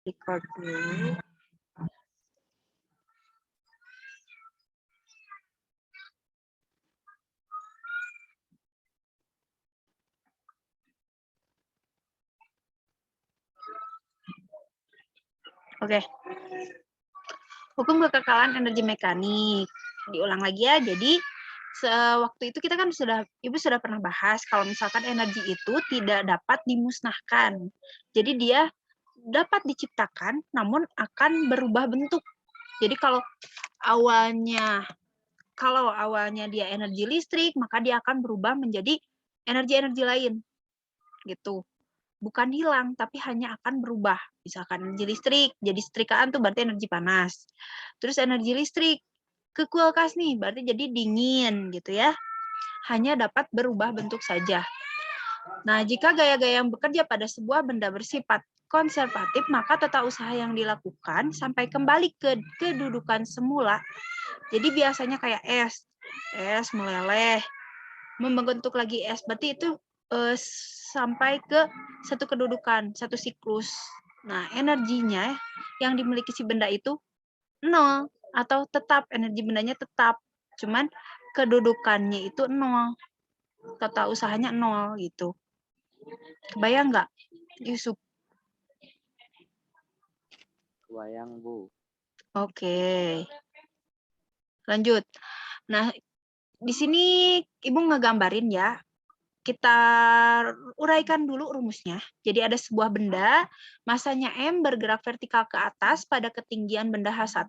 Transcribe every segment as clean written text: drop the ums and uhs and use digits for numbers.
Record dulu. Oke. Hukum kekekalan energi mekanik. Diulang lagi ya. Jadi waktu itu kita kan Ibu sudah pernah bahas kalau misalkan energi itu tidak dapat dimusnahkan. Jadi dia dapat diciptakan namun akan berubah bentuk. Jadi kalau awalnya dia energi listrik, maka dia akan berubah menjadi energi-energi lain. Gitu. Bukan hilang, tapi hanya akan berubah. Misalkan energi listrik, jadi setrikaan tuh berarti energi panas. Terus energi listrik ke kulkas nih, berarti jadi dingin gitu ya. Hanya dapat berubah bentuk saja. Nah, jika gaya-gaya yang bekerja pada sebuah benda bersifat konservatif, maka tata usaha yang dilakukan sampai kembali ke kedudukan semula. Jadi biasanya kayak es meleleh, membentuk lagi es, berarti itu sampai ke satu kedudukan, satu siklus. Nah, energinya yang dimiliki si benda itu 0 atau tetap, energi bendanya tetap. Cuman kedudukannya itu 0. Tata usahanya 0 gitu. Kebayang nggak, Yusuf? Kebayang, Bu. Oke. Lanjut. Nah, di sini Ibu ngegambarin ya. Kita uraikan dulu rumusnya. Jadi ada sebuah benda, masanya M bergerak vertikal ke atas pada ketinggian benda H1,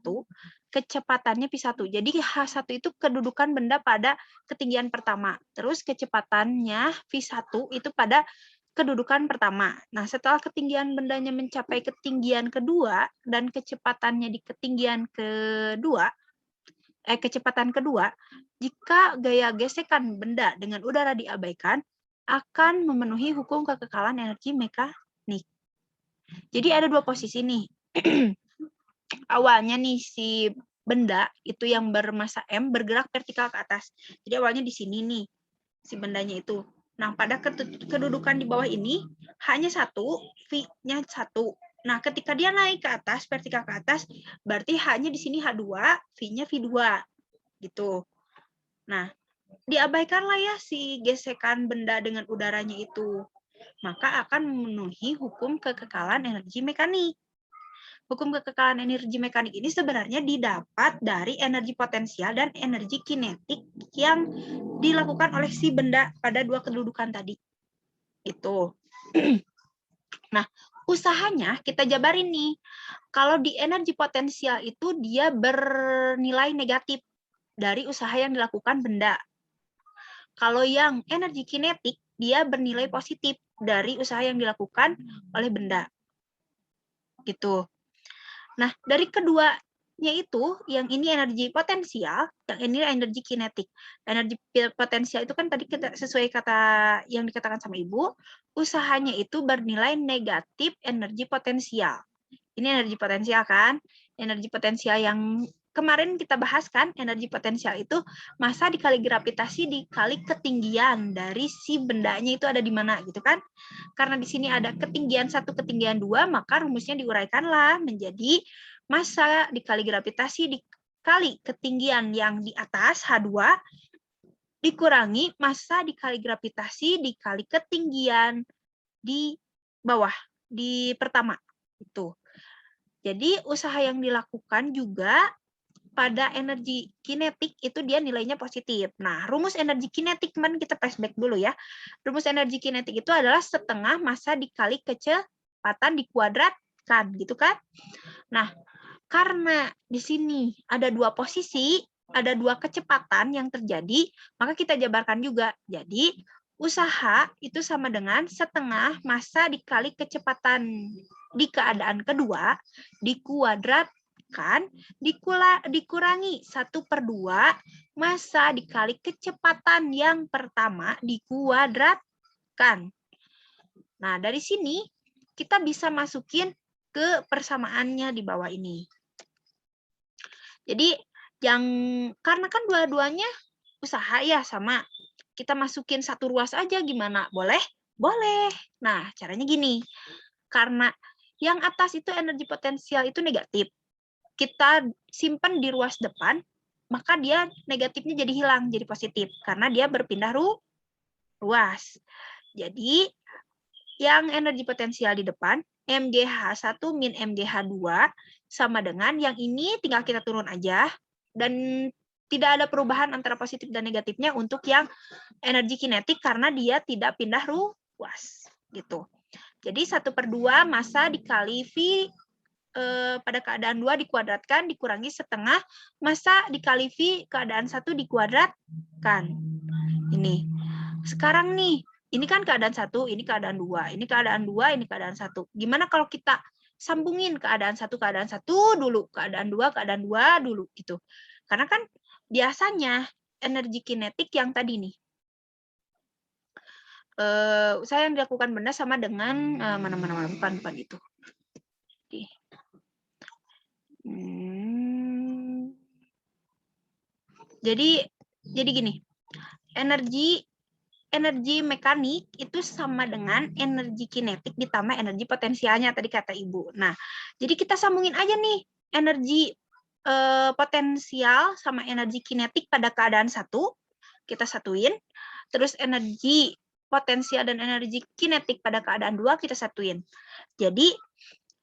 kecepatannya V1. Jadi H1 itu kedudukan benda pada ketinggian pertama. Terus kecepatannya V1 itu pada kedudukan pertama. Nah, setelah ketinggian bendanya mencapai ketinggian kedua dan kecepatannya di ketinggian kedua, kecepatan kedua, jika gaya gesekan benda dengan udara diabaikan, akan memenuhi hukum kekekalan energi mekanik. Jadi ada dua posisi nih. Awalnya nih si benda itu yang bermassa M bergerak vertikal ke atas. Jadi awalnya di sini nih si bendanya itu. Nah, pada kedudukan di bawah ini hanya satu, V-nya satu. Nah, ketika dia naik ke atas, vertikal ke atas, berarti hanya di sini H2, V-nya V2. Gitu. Nah, diabaikanlah ya si gesekan benda dengan udaranya itu. Maka akan memenuhi hukum kekekalan energi mekanik. Hukum kekekalan energi mekanik ini sebenarnya didapat dari energi potensial dan energi kinetik yang dilakukan oleh si benda pada dua kedudukan tadi. Itu. Nah, usahanya kita jabarin nih. Kalau di energi potensial itu dia bernilai negatif dari usaha yang dilakukan benda. Kalau yang energi kinetik, dia bernilai positif dari usaha yang dilakukan oleh benda. Gitu. Nah, dari keduanya itu, yang ini energi potensial, yang ini energi kinetik. Energi potensial itu kan tadi kita sesuai kata yang dikatakan sama Ibu, usahanya itu bernilai negatif energi potensial. Ini energi potensial kan? Energi potensial yang kemarin kita bahas kan, energi potensial itu massa dikali gravitasi dikali ketinggian dari si bendanya itu ada di mana gitu kan. Karena di sini ada ketinggian 1, ketinggian 2, maka rumusnya diuraikanlah menjadi massa dikali gravitasi dikali ketinggian yang di atas H2 dikurangi massa dikali gravitasi dikali ketinggian di bawah, di pertama. Itu. Jadi usaha yang dilakukan juga pada energi kinetik itu dia nilainya positif. Nah, rumus energi kinetik kemarin kita flashback dulu ya. Rumus energi kinetik itu adalah setengah massa dikali kecepatan dikuadratkan, gitu kan? Nah, karena di sini ada dua posisi, ada dua kecepatan yang terjadi, maka kita jabarkan juga. Jadi, usaha itu sama dengan setengah massa dikali kecepatan di keadaan kedua, dikuadratkan, dikurangi 1/2 massa dikali kecepatan yang pertama dikuadratkan. Nah, dari sini kita bisa masukin ke persamaannya di bawah ini. Jadi, karena kan dua-duanya usaha ya sama, kita masukin satu ruas aja gimana? Boleh? Boleh. Nah, caranya gini. Karena Yang atas itu energi potensial itu negatif. Kita simpan di ruas depan, maka dia negatifnya jadi hilang, jadi positif. Karena dia berpindah ruas. Jadi, yang energi potensial di depan, MGH1 min MGH2, sama dengan yang ini tinggal kita turun aja. Dan tidak ada perubahan antara positif dan negatifnya untuk yang energi kinetik karena dia tidak pindah ruas. Gitu. Jadi 1/2 massa dikali V pada keadaan 2 dikuadratkan dikurangi setengah massa dikali V keadaan 1 dikuadratkan. Ini. Sekarang nih, ini kan keadaan 1, ini keadaan 2, ini keadaan 2, ini keadaan 1. Gimana kalau kita sambungin keadaan 1 dulu, keadaan 2 dulu gitu. Karena kan biasanya energi kinetik yang tadi nih. Saya yang dilakukan benda sama dengan mana bukan itu. Jadi gini, energi mekanik itu sama dengan energi kinetik ditambah energi potensialnya tadi kata Ibu. Nah, jadi kita sambungin aja nih energi potensial sama energi kinetik pada keadaan 1, kita satuin. Terus energi potensial dan energi kinetik pada keadaan 2 kita satuin. Jadi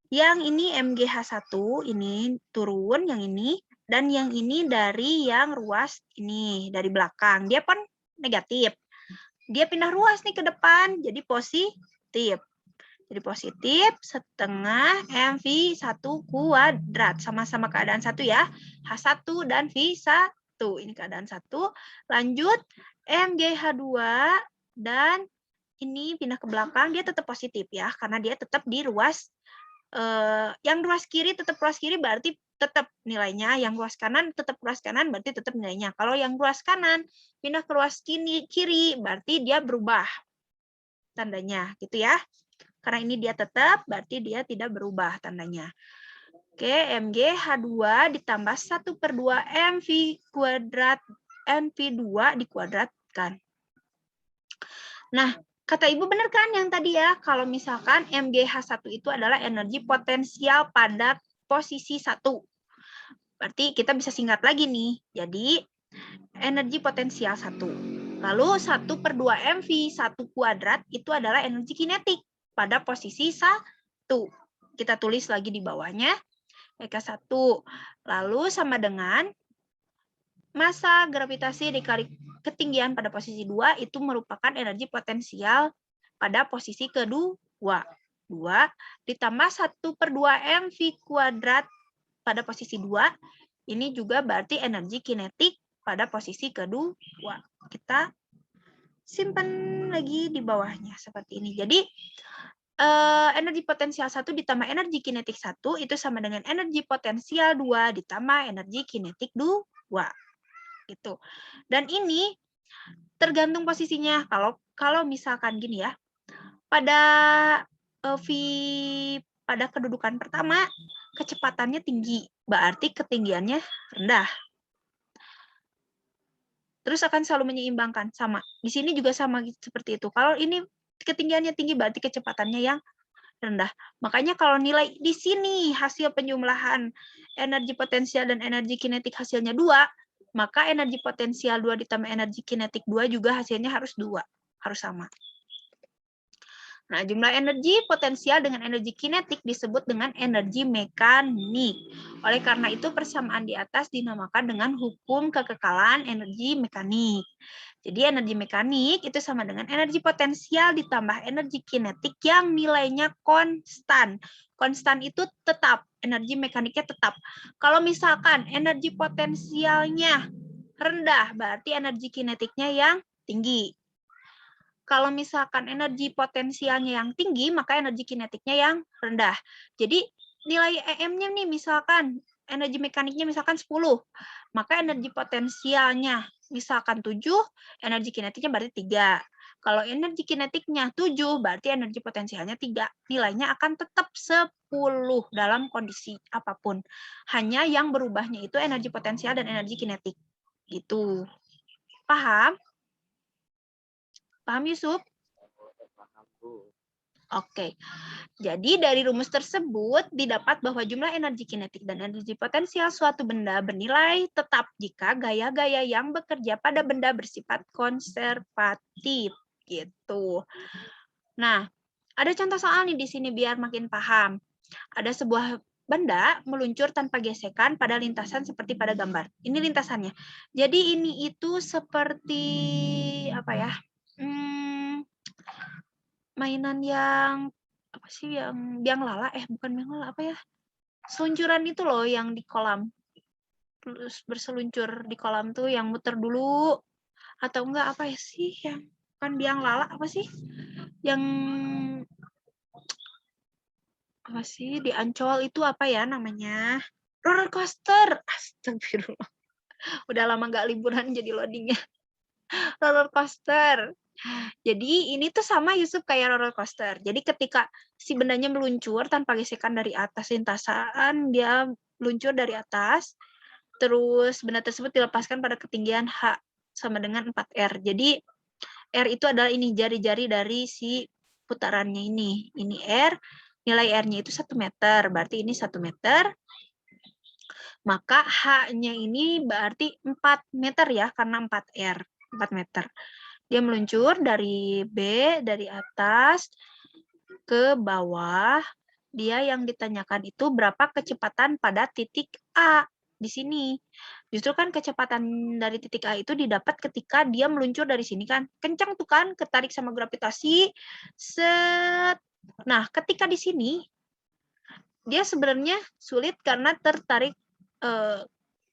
yang ini MGH1 ini turun, yang ini, dan yang ini dari yang ruas ini, dari belakang. Dia pun negatif. Dia pindah ruas nih ke depan, jadi positif. Jadi positif setengah MV1 kuadrat. Sama-sama keadaan 1 ya. H1 dan V1. Ini keadaan 1. Lanjut MGH2 dan ini pindah ke belakang, dia tetap positif ya. Karena dia tetap di ruas yang ruas kiri tetap ruas kiri berarti tetap nilainya, yang ruas kanan tetap ruas kanan berarti tetap nilainya. Kalau yang ruas kanan pindah ke ruas kiri berarti dia berubah tandanya gitu ya. Karena ini dia tetap berarti dia tidak berubah tandanya. Oke, MGH2 ditambah 1/2 MV kuadrat NV2 dikuadratkan. Nah, kata Ibu benar kan yang tadi ya, kalau misalkan MGH1 itu adalah energi potensial pada posisi 1. Berarti kita bisa singkat lagi nih. Jadi, energi potensial 1. Lalu 1/2 MV1 kuadrat itu adalah energi kinetik pada posisi 1. Kita tulis lagi di bawahnya. EK1. Lalu sama dengan massa gravitasi dikali ketinggian pada posisi 2 itu merupakan energi potensial pada posisi kedua. 2 ditambah 1/2 MV kuadrat pada posisi 2. Ini juga berarti energi kinetik pada posisi kedua. Kita simpan lagi di bawahnya seperti ini. Jadi energi potensial 1 ditambah energi kinetik 1 itu sama dengan energi potensial 2 ditambah energi kinetik 2. Gitu. Dan ini tergantung posisinya. Kalau misalkan gini ya, pada pada kedudukan pertama kecepatannya tinggi, berarti ketinggiannya rendah. Terus akan selalu menyeimbangkan sama. Di sini juga sama seperti itu. Kalau ini ketinggiannya tinggi berarti kecepatannya yang rendah. Makanya kalau nilai di sini hasil penjumlahan energi potensial dan energi kinetik hasilnya 2, maka energi potensial 2 ditambah energi kinetik 2 juga hasilnya harus 2, harus sama. Nah, jumlah energi potensial dengan energi kinetik disebut dengan energi mekanik. Oleh karena itu, persamaan di atas dinamakan dengan hukum kekekalan energi mekanik. Jadi, energi mekanik itu sama dengan energi potensial ditambah energi kinetik yang nilainya konstan. Konstan itu tetap, energi mekaniknya tetap. Kalau misalkan energi potensialnya rendah, berarti energi kinetiknya yang tinggi. Kalau misalkan energi potensialnya yang tinggi, maka energi kinetiknya yang rendah. Jadi nilai EM-nya nih misalkan energi mekaniknya misalkan 10, maka energi potensialnya misalkan 7, energi kinetiknya berarti 3. Kalau energi kinetiknya 7, berarti energi potensialnya 3. Nilainya akan tetap 10 dalam kondisi apapun. Hanya yang berubahnya itu energi potensial dan energi kinetik. Gitu. Paham? Paham, Yusuf? Paham, Bu. Oke. Jadi dari rumus tersebut didapat bahwa jumlah energi kinetik dan energi potensial suatu benda bernilai tetap jika gaya-gaya yang bekerja pada benda bersifat konservatif gitu. Nah, ada contoh soal nih di sini biar makin paham. Ada sebuah benda meluncur tanpa gesekan pada lintasan seperti pada gambar. Ini lintasannya. Jadi ini itu seperti apa ya? Mainan yang apa sih yang biang lala bukan biang lala apa ya? Seluncuran itu loh yang di kolam. Terus berseluncur di kolam tuh yang muter dulu atau enggak apa ya sih yang bukan biang lala apa sih? Yang apa sih di Ancol itu apa ya namanya? Roller coaster. Astagfirullah. Udah lama nggak liburan jadi loadingnya. Roller coaster. Jadi ini tuh sama Yusuf kayak roller coaster. Jadi ketika si bendanya meluncur tanpa gesekan dari atas lintasan, dia meluncur dari atas, terus benda tersebut dilepaskan pada ketinggian H sama dengan 4R. Jadi R itu adalah ini jari-jari dari si putarannya ini. Ini R, nilai R-nya itu 1 meter, berarti ini 1 meter. Maka H-nya ini berarti 4 meter ya, karena 4R, 4 meter. Dia meluncur dari B, dari atas ke bawah. Dia yang ditanyakan itu berapa kecepatan pada titik A di sini. Justru kan kecepatan dari titik A itu didapat ketika dia meluncur dari sini kan. Kencang tuh kan, ketarik sama gravitasi. Set. Nah, ketika di sini, dia sebenarnya sulit karena tertarik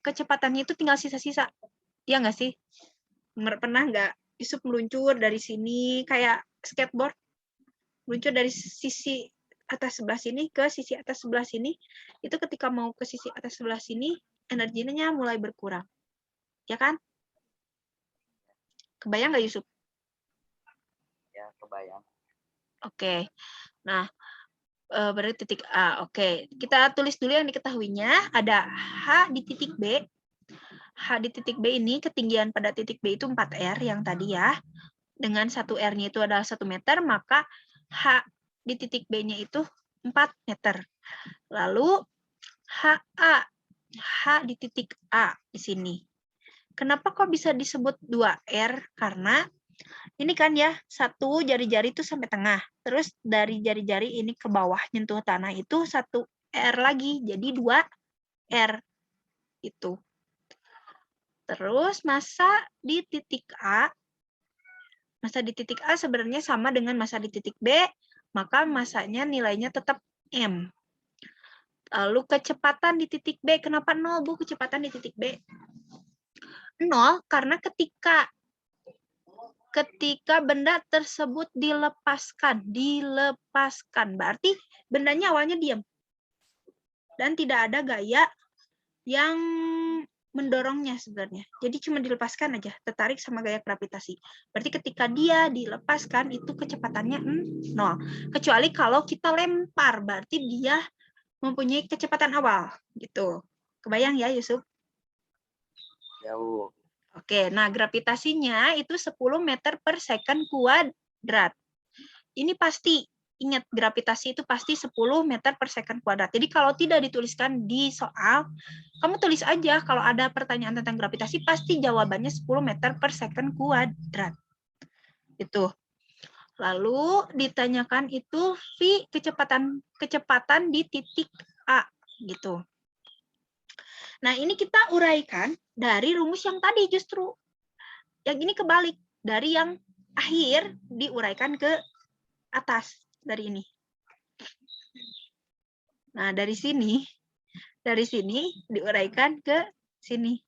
kecepatannya itu tinggal sisa-sisa. Iya nggak sih? Pernah nggak Yusuf meluncur dari sini kayak skateboard, meluncur dari sisi atas sebelah sini ke sisi atas sebelah sini, itu ketika mau ke sisi atas sebelah sini, energinya mulai berkurang. Ya kan? Kebayang nggak Yusuf? Ya, kebayang. Oke. Nah, berarti titik A. Oke, kita tulis dulu yang diketahuinya. Ada H di titik B. H di titik B ini ketinggian pada titik B itu 4R yang tadi ya. Dengan 1 R-nya itu adalah 1 meter, maka H di titik B-nya itu 4 meter. Lalu HA, H di titik A di sini. Kenapa kok bisa disebut 2R? Karena ini kan ya, satu jari-jari itu sampai tengah. Terus dari jari-jari ini ke bawah nyentuh tanah itu 1 R lagi, jadi 2 R itu. Terus massa di titik A, massa di titik A sebenarnya sama dengan massa di titik B, maka massanya nilainya tetap M. Lalu kecepatan di titik B, kenapa 0 Bu kecepatan di titik B? 0 karena ketika benda tersebut dilepaskan, berarti bendanya awalnya diam. Dan tidak ada gaya yang mendorongnya sebenarnya. Jadi cuma dilepaskan aja, tertarik sama gaya gravitasi. Berarti ketika dia dilepaskan itu kecepatannya 0. Kecuali kalau kita lempar, berarti dia mempunyai kecepatan awal gitu. Kebayang ya Yusuf? Jauh. Oke, nah gravitasinya itu 10 meter per second kuadrat. Ini pasti, ingat gravitasi itu pasti 10 meter per second kuadrat. Jadi kalau tidak dituliskan di soal, kamu tulis aja kalau ada pertanyaan tentang gravitasi pasti jawabannya 10 meter per second kuadrat. Itu. Lalu ditanyakan itu V kecepatan di titik A gitu. Nah, ini kita uraikan dari rumus yang tadi justru. Yang ini kebalik, dari yang akhir diuraikan ke atas dari ini. Nah, dari sini diuraikan ke sini.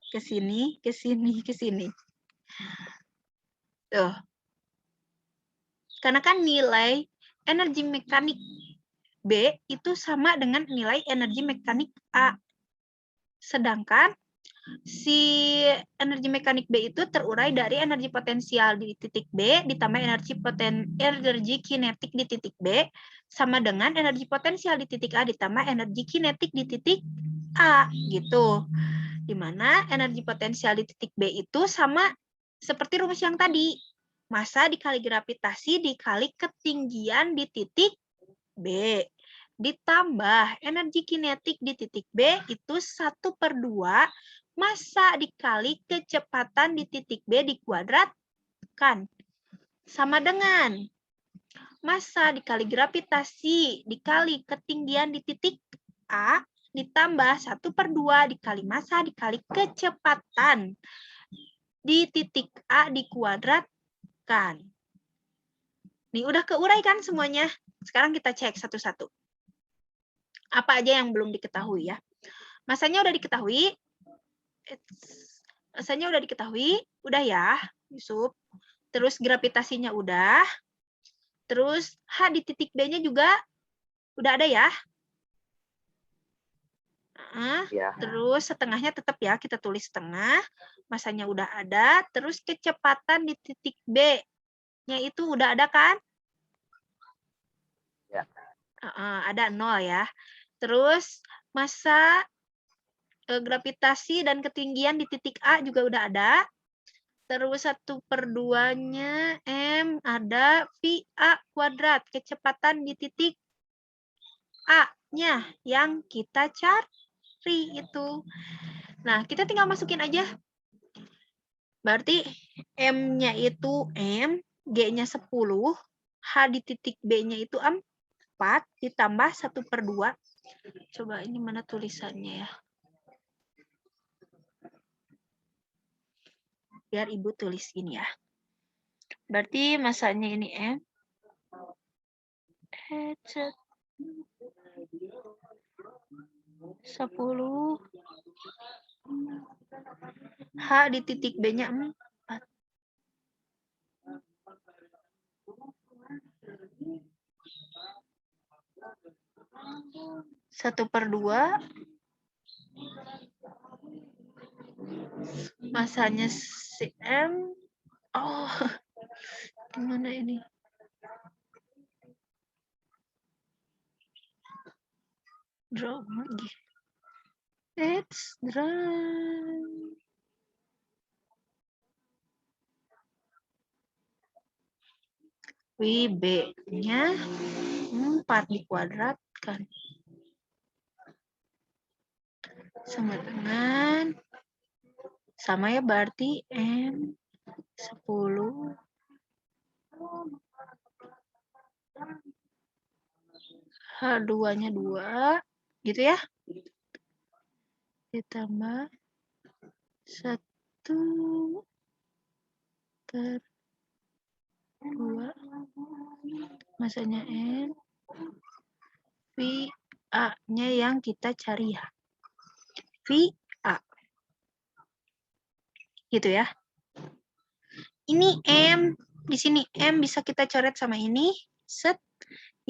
Ke sini, ke sini, ke sini. Tuh. Karena kan nilai energi mekanik B itu sama dengan nilai energi mekanik A. Sedangkan si energi mekanik B itu terurai dari energi potensial di titik B ditambah energi kinetik di titik B sama dengan energi potensial di titik A ditambah energi kinetik di titik A gitu. Di mana energi potensial di titik B itu sama seperti rumus yang tadi. Massa dikali gravitasi dikali ketinggian di titik B. Ditambah energi kinetik di titik B itu 1/2 massa dikali kecepatan di titik B dikuadratkan. Sama dengan massa dikali gravitasi dikali ketinggian di titik A ditambah 1/2 dikali massa dikali kecepatan di titik A dikuadratkan. Nih, udah keurai kan semuanya? Sekarang kita cek satu-satu. Apa aja yang belum diketahui ya? Masanya udah diketahui. Masanya udah diketahui. Udah ya, Yusuf. Terus gravitasinya udah. Terus H di titik B-nya juga udah ada ya? Ya. Terus setengahnya tetap ya, kita tulis setengah. Masanya udah ada. Terus kecepatan di titik B-nya itu udah ada kan? Ya. Ada 0 ya. Terus massa gravitasi dan ketinggian di titik A juga udah ada. Terus 1/2-nya M ada VA kuadrat. Kecepatan di titik A-nya yang kita cari itu. Nah, kita tinggal masukin aja. Berarti M-nya itu M, G-nya 10, H di titik B-nya itu 4, ditambah 1/2. Coba ini mana tulisannya ya. Biar Ibu tulis ini ya. Berarti masanya ini M. 10. H di titik B-nya 4. Satu per 2. Masanya CM. Oh, gimana ini? Draw lagi. Let's draw. B-nya 4 dikuadratkan. Sama dengan, sama ya berarti M 10. H2-nya 2. Gitu ya. Ditambah 1/2. Masanya N. VA-nya yang kita cari ya. VA. Gitu ya. Ini M. Di sini M bisa kita coret sama ini. Set.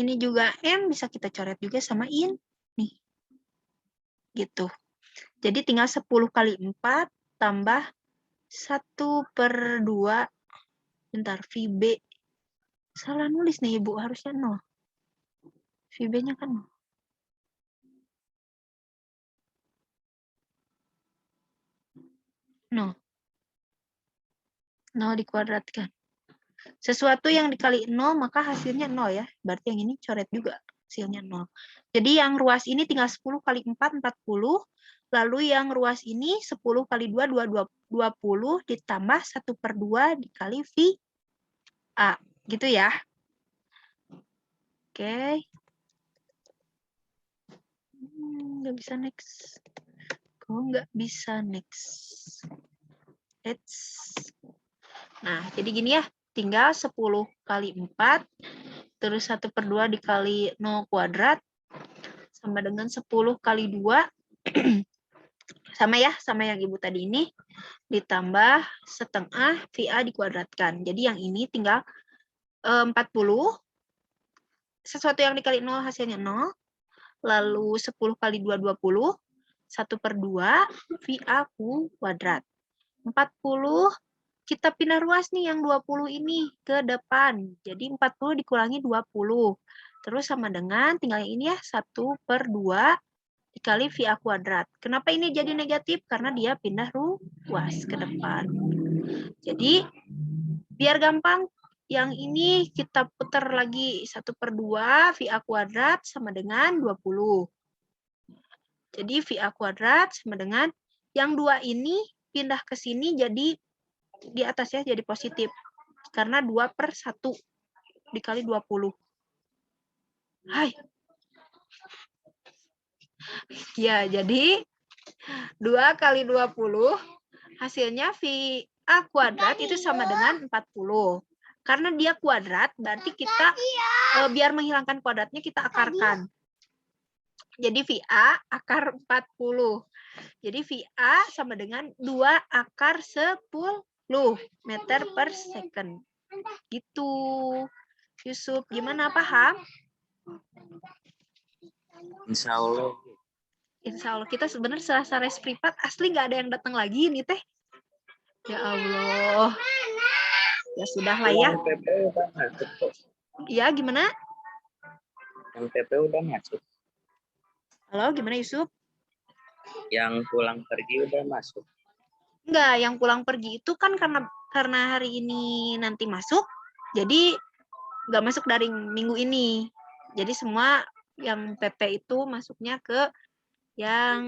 Ini juga M bisa kita coret juga sama ini. Gitu. Jadi tinggal 10 kali 4 tambah 1/2. Bentar, VB. Salah nulis nih Ibu, harusnya 0. VB-nya kan 0. No. 0 dikuadratkan. Sesuatu yang dikali 0 maka hasilnya 0 ya. Berarti yang ini coret juga hasilnya 0. Jadi yang ruas ini tinggal 10 kali 4, 40. Lalu yang ruas ini 10 kali 2, 20. Ditambah 1/2 dikali VA. Gitu ya. Oke. Nggak bisa next. Kok nggak bisa next? Nah, jadi gini ya. Tinggal 10 kali 4. Terus 1/2 dikali 0 kuadrat. Sama dengan 10 kali 2. Sama ya, sama yang Ibu tadi ini. Ditambah setengah VA dikuadratkan. Jadi yang ini tinggal 40. Sesuatu yang dikali 0 hasilnya 0. Lalu 10 kali 2, 20. 1/2 VA kuadrat. 40. Kita pindah ruas nih yang 20 ini ke depan. Jadi 40 dikurangi 20. Terus sama dengan, tinggal ini ya, 1/2 dikali VA kuadrat. Kenapa ini jadi negatif? Karena dia pindah ruas ke depan. Jadi, Biar gampang, yang ini kita putar lagi 1/2 VA kuadrat sama dengan 20. Jadi VA kuadrat sama dengan yang 2 ini pindah ke sini jadi di atas ya, jadi positif. Karena 2/1 dikali 20. Hai. Ya, jadi 2 kali 20 hasilnya VA kuadrat itu sama dengan 40. Karena dia kuadrat, berarti kita biar menghilangkan kuadratnya kita akarkan. Jadi VA akar 40. Jadi VA sama dengan 2 akar 10 meter per second. Gitu. Yusuf, gimana, paham? Insya Allah. Insya Allah. Kita sebenarnya selesai privat asli nggak ada yang datang lagi nih teh. Ya Allah. Ya sudah lah ya. Yang PP udah masuk kok. Ya, gimana? Yang PP udah masuk. Halo, gimana Yusuf? Yang pulang pergi udah masuk. Enggak, yang pulang pergi itu kan karena hari ini nanti masuk, jadi nggak masuk dari minggu ini. Jadi semua yang PP itu masuknya ke yang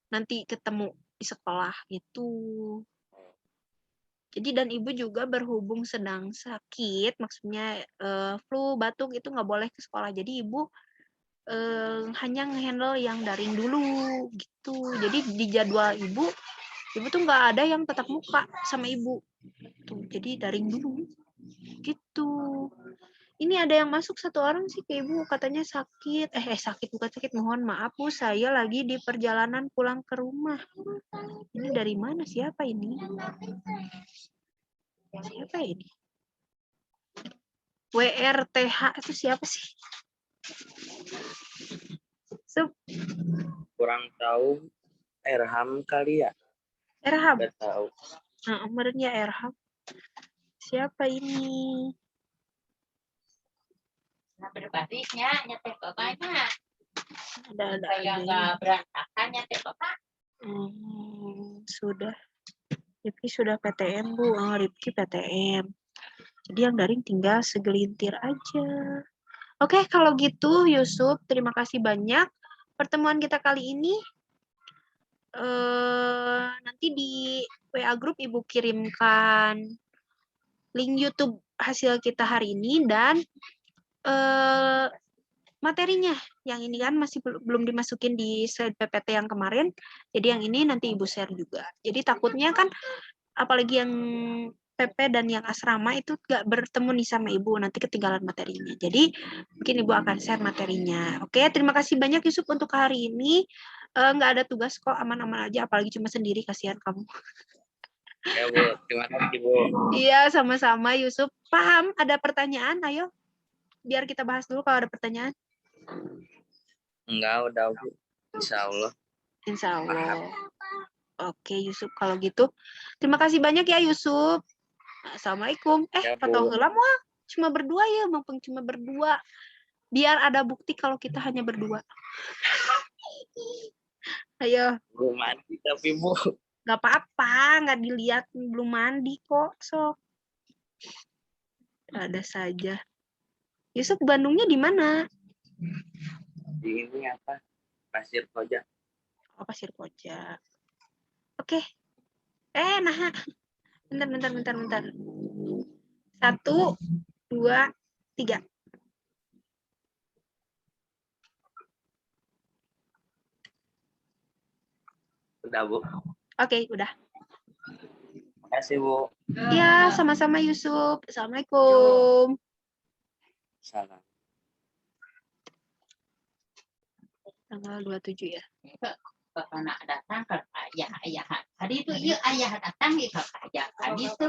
nanti ketemu di sekolah itu. Jadi dan ibu juga berhubung sedang sakit, maksudnya flu, batuk itu nggak boleh ke sekolah. Jadi ibu hanya ngehandle yang daring dulu gitu. Jadi di jadwal ibu tuh nggak ada yang tatap muka sama ibu. Tuh, jadi daring dulu gitu. Ini ada yang masuk 1 orang sih ke ibu, katanya sakit. Sakit, bukan sakit, mohon maaf Bu, saya lagi di perjalanan pulang ke rumah. Ini dari mana? Siapa ini? Siapa ini? WRTH itu siapa sih? Kurang tahu. Erham kali ya. Erham. Nggak tahu. Nah, umurnya Erham. Siapa ini? Nah, berbandingnya nyetek bapaknya. Ada Saya nggak berantakan nyetek bapak. Sudah. Rifki sudah PTM, Bu. Oh, Rifki PTM. Jadi yang daring tinggal segelintir aja. Oke, kalau gitu Yusuf, terima kasih banyak. Pertemuan kita kali ini nanti di WA Group Ibu kirimkan link YouTube hasil kita hari ini dan materinya. Yang ini kan masih belum dimasukin di slide PPT yang kemarin. Jadi yang ini nanti Ibu share juga. Jadi takutnya kan apalagi yang PP dan yang asrama itu gak bertemu nih sama Ibu, nanti ketinggalan materinya. Jadi mungkin Ibu akan share materinya. Oke, terima kasih banyak Yusuf untuk hari ini. Nggak ada tugas kok, aman-aman aja, apalagi cuma sendiri, kasihan kamu. Ya Bu, terima kasih Bu. Iya, sama-sama Yusuf. Paham? Ada pertanyaan? Ayo, biar kita bahas dulu kalau ada pertanyaan. Enggak, udah Bu. Insya Allah. Insya Allah. Oke Yusuf, kalau gitu. Terima kasih banyak ya Yusuf. Assalamualaikum. Ya, Bu. Patau heula mah cuma berdua ya, mumpung cuma berdua. Biar ada bukti kalau kita hanya berdua. Ayo. Belum mandi tapi Bu. Gak apa-apa, nggak dilihat belum mandi kok. Sok. Ada saja. Yusuf, Bandungnya di mana? Di ini apa? Pasir Koja. Oh, Pasir Koja. Oke. Nah. Bentar. 1, 2, 3. Udah Bu. Oke, udah. Terima kasih Bu. Ya, sama-sama Yusuf. Assalamualaikum. Salam. Tanggal 27 ya. Bapak nak datang ke ayah. Tadi itu iya ayah datang di kakak ayah. Tadi itu